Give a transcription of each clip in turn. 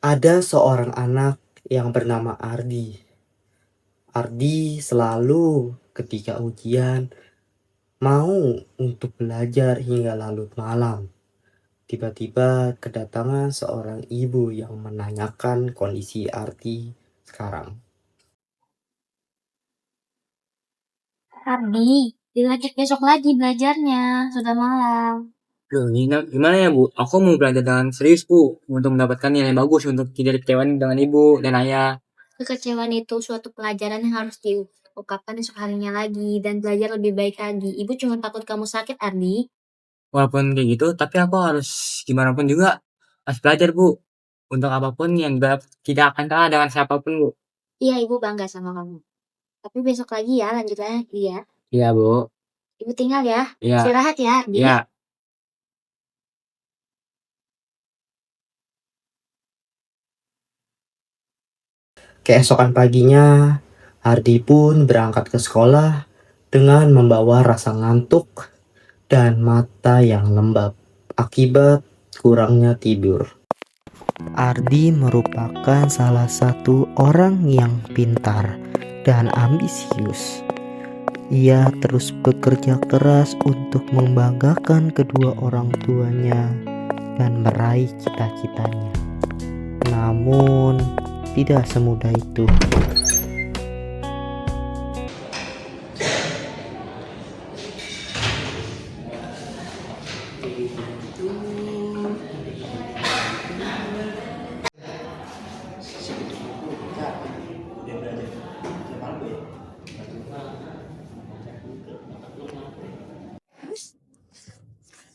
Ada seorang anak yang bernama Ardi. Ardi selalu ketika ujian mau untuk belajar hingga larut malam. Tiba-tiba kedatangan seorang ibu yang menanyakan kondisi Ardi sekarang. Ardi, dilanjut besok lagi belajarnya, sudah malam. Loh, gimana ya Bu? Aku mau belajar dengan serius Bu, untuk mendapatkan nilai bagus untuk tidak dikecewain dengan ibu dan ayah. Kekecewaan itu suatu pelajaran yang harus diungkapkan esok harinya lagi dan belajar lebih baik lagi. Ibu cuma takut kamu sakit, Ardi. Walaupun kayak gitu, tapi aku harus gimana pun juga harus belajar Bu. Untuk apapun yang tidak akan kalah dengan siapapun Bu. Iya, ibu bangga sama kamu. Tapi besok lagi ya, lanjut lagi ya. Iya Bu. Ibu tinggal ya. Iya. Istirahat ya, Ardi. Iya. Keesokan paginya, Ardi pun berangkat ke sekolah dengan membawa rasa ngantuk dan mata yang lembab akibat kurangnya tidur. Ardi merupakan salah satu orang yang pintar dan ambisius. Ia terus bekerja keras untuk membanggakan kedua orang tuanya dan meraih cita-citanya. Namun, tidak semudah itu.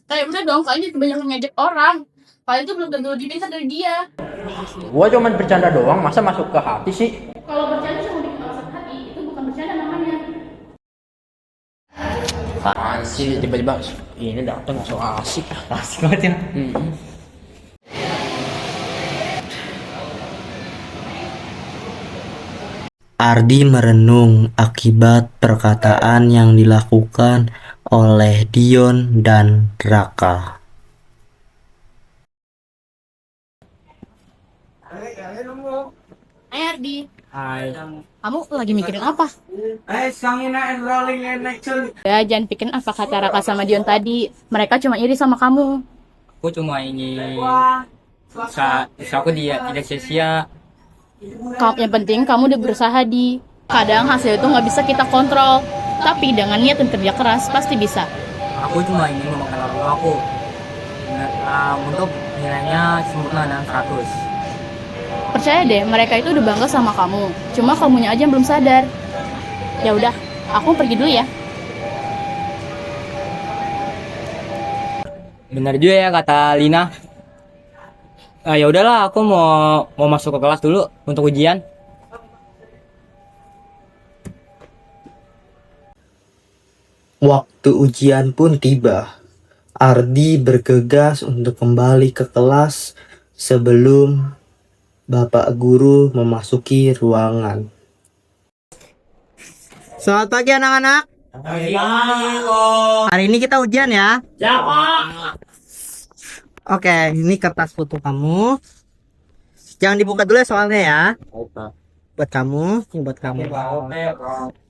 Kayak udah dong, kalian kebanyakan ngejek orang. Kalian tuh belum tentu lebih pintar dari dia. Gua cuman bercanda doang, masa masuk ke hati sih? Kalau bercanda cuma bikin orang sakit hati, itu bukan bercanda namanya. Apaan sih tiba-tiba ini datang so asik banget ya. Ardi merenung akibat perkataan yang dilakukan oleh Dion dan Raka. Hai Ardi, Hai. kamu lagi mikirin apa? Ya, jangan pikirin apa kata Raka sama Dion tadi. Mereka cuma iri sama kamu. Aku cuma ingin usaha aku tidak sia-sia. Yang penting kamu udah berusaha di. Kadang hasil itu nggak bisa kita kontrol. Tapi dengan niat dan kerja keras pasti bisa. Aku cuma ingin memakan orang tua aku. Untuk nilainya sempurna dan 100. Percaya deh, mereka itu udah bangga sama kamu. Cuma kamunya aja yang belum sadar. Ya udah, aku pergi dulu ya. Benar juga ya kata Lina. Ya udahlah, aku mau masuk ke kelas dulu untuk ujian. Waktu ujian pun tiba. Ardi bergegas untuk kembali ke kelas sebelum Bapak Guru memasuki ruangan. Selamat pagi anak-anak. Hari ini kita ujian ya. Oke, ini kertas foto kamu. Jangan dibuka dulu ya soalnya ya. Buat kamu, ini buat kamu.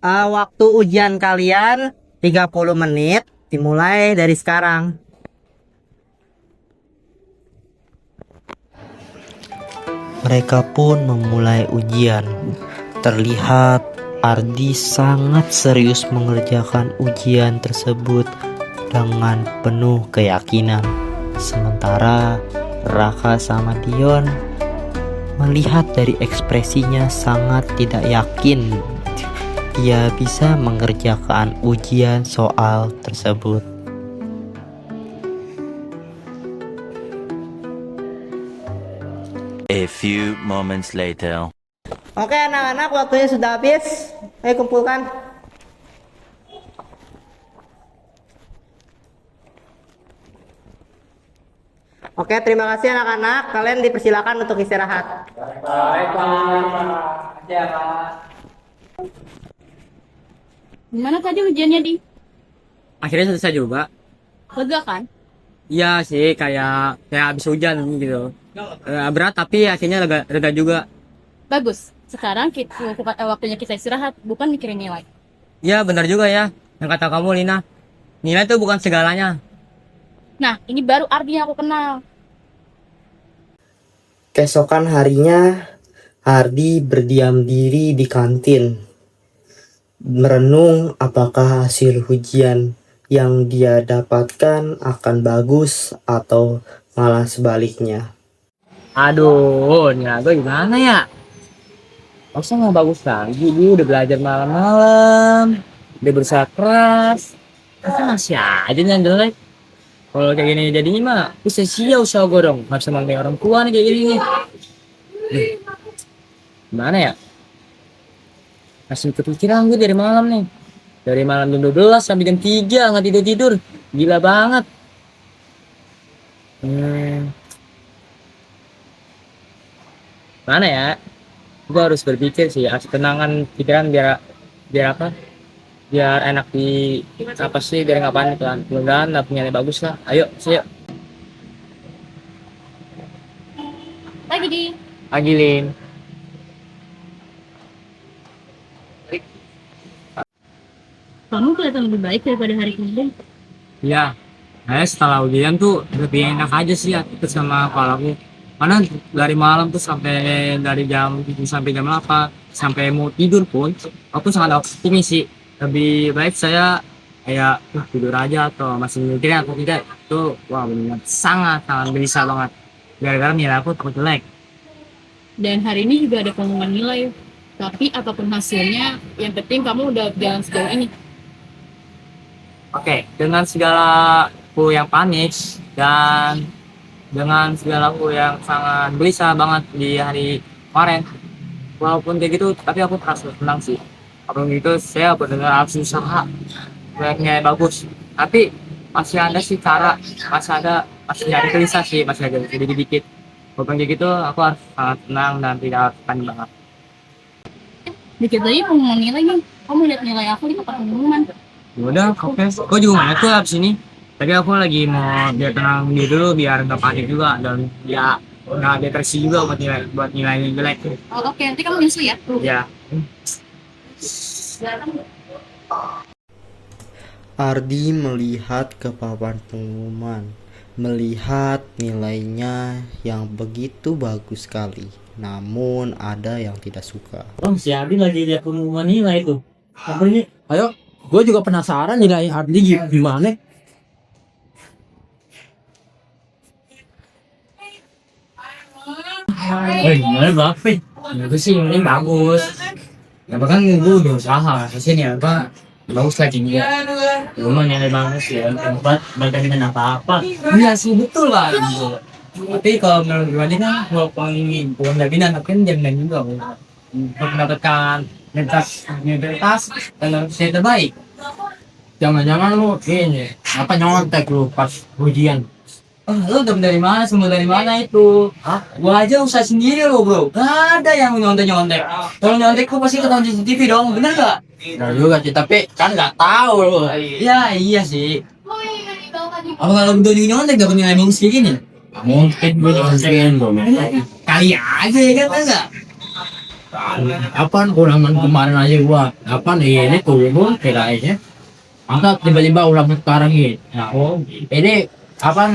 Waktu ujian kalian 30 menit, dimulai dari sekarang. Mereka pun memulai ujian. Terlihat Ardi sangat serius mengerjakan ujian tersebut dengan penuh keyakinan. Sementara Raka sama Dion melihat dari ekspresinya sangat tidak yakin dia bisa mengerjakan ujian soal tersebut. A few moments later. Oke anak-anak, waktunya sudah habis. Ayo kumpulkan. Oke, terima kasih anak-anak. Kalian dipersilakan untuk istirahat. Baik, Pak. Ya, Pak. Gimana tadi ujiannya, Di? Akhirnya selesai juga. Lega kan? Iya sih, kayak habis hujan gitu. berat tapi hasilnya lega juga. Bagus. Sekarang waktunya kita istirahat, bukan mikirin nilai. Ya benar juga ya yang kata kamu Lina. Nilai itu bukan segalanya. Nah, ini baru Ardi yang aku kenal. Keesokan harinya, Hardi berdiam diri di kantin, merenung apakah hasil ujian yang dia dapatkan akan bagus atau malah sebaliknya. Aduh, nilai gue gimana ya? Masa nggak bagus lagi? Dia udah belajar malam-malam, udah berusaha keras, masa masih aja yang jelek. Kalau kayak gini jadinya mah bisa sia usaha gue dong. Nggak bisa manggil orang tua nih kayak gini nih. Gimana ya? Masih kepikiran gue dari malam nih. Dari malam jam 12 sampai jam 3 nggak tidur-tidur. Gila banget. Mana ya? Gue harus berpikir sih, harus tenangan pikiran biar apa? Biar enak di apa sih, biar nggak panik kan. Mudah-mudahan dapet nilai bagus lah. Ayo, sih. Lagi di. Agilin. Kamu kelihatan lebih baik daripada hari kemarin. Iya, saya setelah ujian tuh lebih enak aja sih ikut sama kepalaku. Karena dari malam tuh sampai dari jam 7 sampai jam 8 sampai mau tidur pun aku sangat optimis sih. Lebih baik saya kayak tidur aja atau masih mikirin atau tidak itu wah benar sangat bisa banget. Gara-gara nilai aku takut jelek. Dan hari ini juga ada pengumuman nilai. Tapi apapun hasilnya, yang penting kamu udah jalan sejauh ini. Oke, dengan segala aku yang panik dan dengan segala aku yang sangat gelisah banget di hari kemarin, walaupun kayak gitu, tapi aku merasa tenang sih. Apalagi gitu, saya benar-benar harus usaha proyeknya bagus. Tapi masih ada sih cara, masih ada gelisah sih, masih ada sedikit-sedikit. Walaupun kayak gitu, aku harus sangat tenang dan tidak panik banget. Dikit lagi pengumuman nilai nih. Kamu lihat nilai aku di tempat pengumuman. Udah, oke. Kau juga mana tuh abis ini? Tadi aku lagi mau biar tenang dulu biar nggak panik juga dan ya nggak depresi juga buat nilai jelek. Oh, oke, nanti kamu nyusul ya. Ya. Ardi melihat ke papan pengumuman, melihat nilainya yang begitu bagus sekali. Namun ada yang tidak suka. Oh, si Ardi lagi lihat pengumuman nilai itu. Apa ini? Ayo, gue juga penasaran nilai Ardi gimana. Gimana Bapak? Itu sih ini bagus. Ya bahkan gue udah usaha. Hasilnya apa? Bagus lagi nih. Lumayan nilai bagus ya. Tempat bagian apa-apa. Iya sih betul lah. Tapi kalau menurut gue kan walaupun bukan dari binan tapi kan jaminan juga untuk mendapatkan identitas dan saya terbaik. Jangan-jangan lu ini apa nyontek lu pas ujian? Oh, lu udah dari mana? Semua dari mana itu? Hah? Gua aja usaha sendiri lo bro. Gak ada yang nyontek. Kalau nyontek gua pasti ketahuan CCTV dong, bener gak? Nah juga sih, tapi kan nggak tahu lu. Ya iya sih. Apa kalau udah nyontek dapat nilai bagus kayak gini? Mungkin gue nyontekin dong. Kali aja ya kan enggak? Apaan ulangan kemarin aja gua? Apaan ini turun kirainnya? Masa tiba-tiba ulang sekarang ini? Nah, oh, ini apaan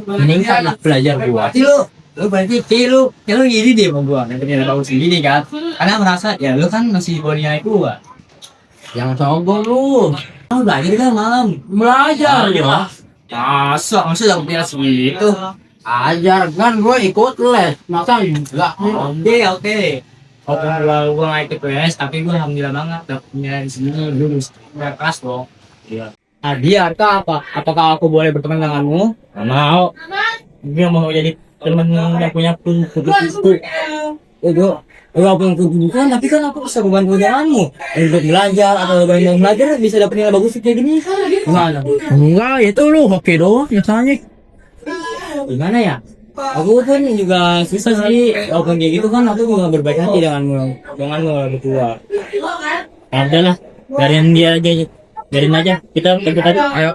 meningkat lah belajar gua. Berarti lu berarti kayak lu gini deh sama gua. Yang nilai bagus gini kan? Karena merasa ya lu kan masih bawa nilai gua. Jangan sombong lu. Lu belajar kan malam. Belajar ya. Masa dapat nilai segitu? Ajar kan gue ikut les. Masa enggak? Oke. Oke, gua nggak ikut les, tapi gua alhamdulillah banget dapet nilai segini lulus nilai kelas dong. Iya. Hadiah apa? Apakah aku boleh berteman denganmu? Nggak mau. Dia mau jadi teman yang punya kutu. Aku punya kedudukan, tapi kan aku bisa membantu denganmu untuk belajar atau banyak belajar bisa dapet nilai bagus kayak gini. Gimana? Enggak, itu lu hoki doang biasanya. Gimana ya? Aku pun juga susah sih. Walaupun kayak gitu kan aku juga berbaik hati denganmu berdua. Ya udah lah, biarin dia aja. Biarin aja. Kita ikut aja. Ayo.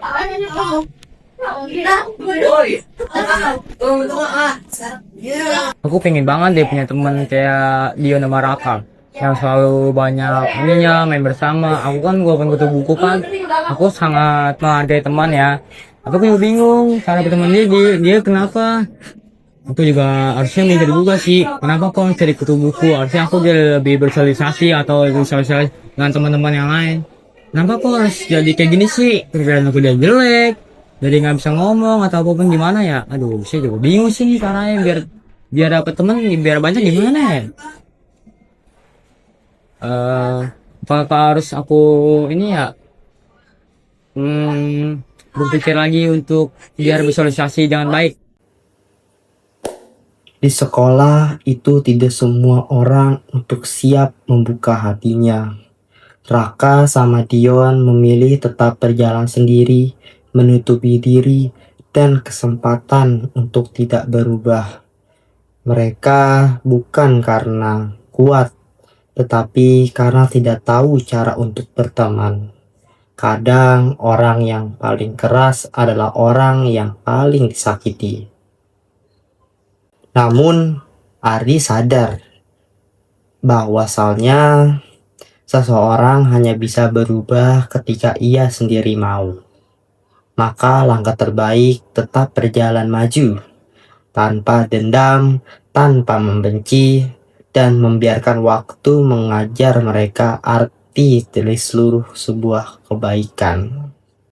Aku pengen banget deh punya teman kayak Dion sama Raka yang selalu banyak ininya main bersama. Aku kan gua pengen kutu buku kan, aku sangat menghargai teman ya. Aku juga bingung cara berteman dia kenapa. Aku juga harusnya mikir juga sih, kenapa kok cari kutu buku? Harusnya aku jadi lebih bersosialisasi atau bersosialisasi dengan teman-teman yang lain. Kenapa kok harus jadi kayak gini sih? Kerjaan aku dia jelek, jadi nggak bisa ngomong atau apapun gimana ya? Aduh, saya juga bingung sih nih caranya biar dapet teman, biar banyak gimana ya? Apakah harus aku ini ya? Berpikir lagi untuk biar bersosialisasi dengan baik. Di sekolah itu tidak semua orang untuk siap membuka hatinya. Raka sama Dion memilih tetap berjalan sendiri, menutupi diri, dan kesempatan untuk tidak berubah. Mereka bukan karena kuat, tetapi karena tidak tahu cara untuk berteman. Kadang orang yang paling keras adalah orang yang paling disakiti. Namun, Ari sadar bahwasalnya seseorang hanya bisa berubah ketika ia sendiri mau. Maka langkah terbaik tetap berjalan maju, tanpa dendam, tanpa membenci, dan membiarkan waktu mengajar mereka arti dari seluruh sebuah kebaikan.